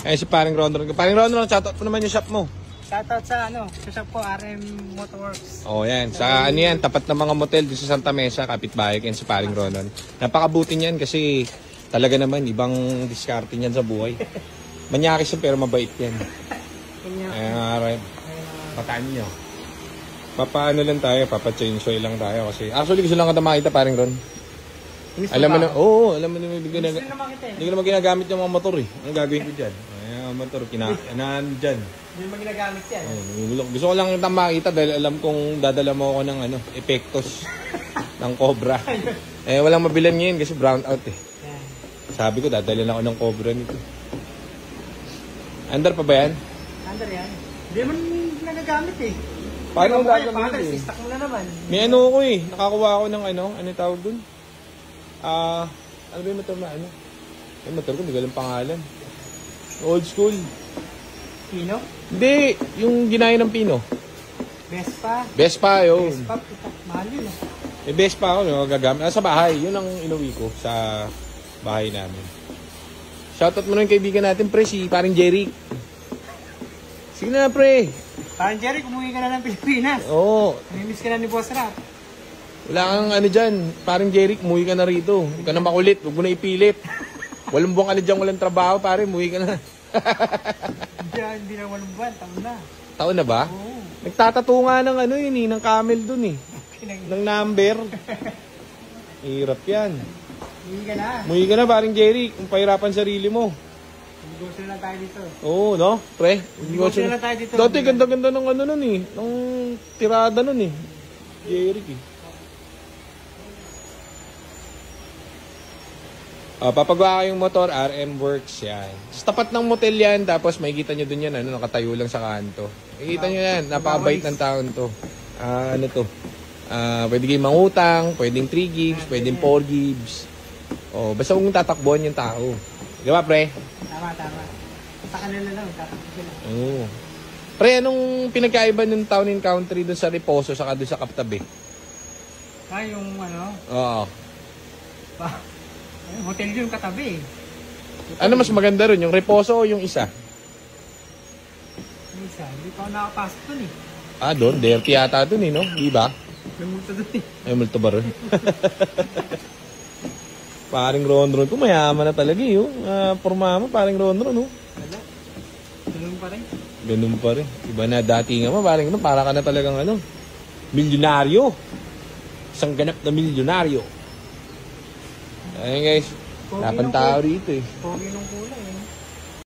Eh si Paring Ronron. Paring Ronron, shoutout mo naman yung shop mo. Shoutout sa sa shop ko, RM Motorworks. Oh, yan. Sa ano yan, tapat ng mga motel dito sa Santa Mesa, kapitbahay yan si Paring Ronron. Napakabuti niyan kasi talaga naman ibang diskarte niyan sa buhay. Manyakis yan pero mabait yan. Ayan, pataan nyo. Papaano lang tayo, papa-chainsaw lang tayo kasi actually gusto lang kita makita, Paring Ron. Alam mo na, alam mo na hindi ko naman ginagamit yung mga motor eh. Anong gagawin ko dyan? Ayan, motor, kinaan dyan. Hindi mo ginagamit yan. Gusto ko lang kita makita dahil alam kong dadala mo ako ng epektos ng Cobra. Walang mabilan ngayon kasi brown out eh. Sabi ko, dadalhin ako ng Cobra nito. Under pa ba yan? Under yan. Hindi mo nagagamit eh. Paano ang gagamit eh? Sistak mo na naman. May ano ko eh. Nakakuha ako ng ano tawag dun? Ano ba yung motor na ano? Yung motor ko, hindi ko alam pangalan. Old school. Pino? Hindi, yung ginaya ng Pino. Vespa? Vespa, yun. Vespa, mahal yun eh. May Vespa ako, yung gagamit. Sa bahay, yun ang inuwi ko sa bahay namin. Shoutout mo na yung kaibigan natin, pre, si Paring Jerry. Sige na, pre. Paring Jerry, kumuwi ka na ng Pilipinas. Oo. Namimiss ka na ni Boss Rap. Wala kang ano dyan, Paring Jerry, umuwi ka na rito. Huwag ka na makulit, huwag mo na ipilit. Walang buwan ka na dyan, walang trabaho, pare, umuwi ka na. Hindi na walang buwan, taon na. Taon na ba? Oo. Nagtatato nga ng ano yun eh, ng camel dun eh. Ng number. Hirap yan. Umuwi ka na. Umuwi ka na, Paring Jerry, kung pahirapan sarili mo. Negosyo na tayo dito. Oo, no? Pre, Negosyo na tayo dito. dati ganda-ganda ng ano nun eh, ng tirada nun eh. Jerry eh. Papagawa kayong motor, RM Works yan. Sa tapat ng motel yan, tapos makikita nyo dun yan, nakatayo lang sa kanto. Makikita nyo yan, napakabait ng taon to. Pwede kayong mangutang, pwedeng 3 gigs, pwedeng 4 gigs. Basta kung tatakbuhan yung tao. Di ba, pre? Tama. Sa kanila lang, tatakbo sila. Oo. Pre, anong pinagkaiba ng town and country dun sa Reposo saka dun sa Kaptabi? Yung ano? Oo. Hotel yung katabi. Ano mas maganda ron, yung Reposo o yung isa? Yung isa, hindi pa ako nakapasok dun eh. Doon, dirty yata dun eh, no? Di ba? May multo dun eh. Ay, multo ba ron? Paring Ronron ko, mayaman na talaga eh. Pormama, paring Ronron, no? Wala. Ganun pa rin. Ganun pa rin. Iba na dati nga mo, paring Ronron, para ka na talagang milyonaryo. Isang ganap na milyonaryo. Ayun guys, napang tao rito eh. Pogi nung kulay eh.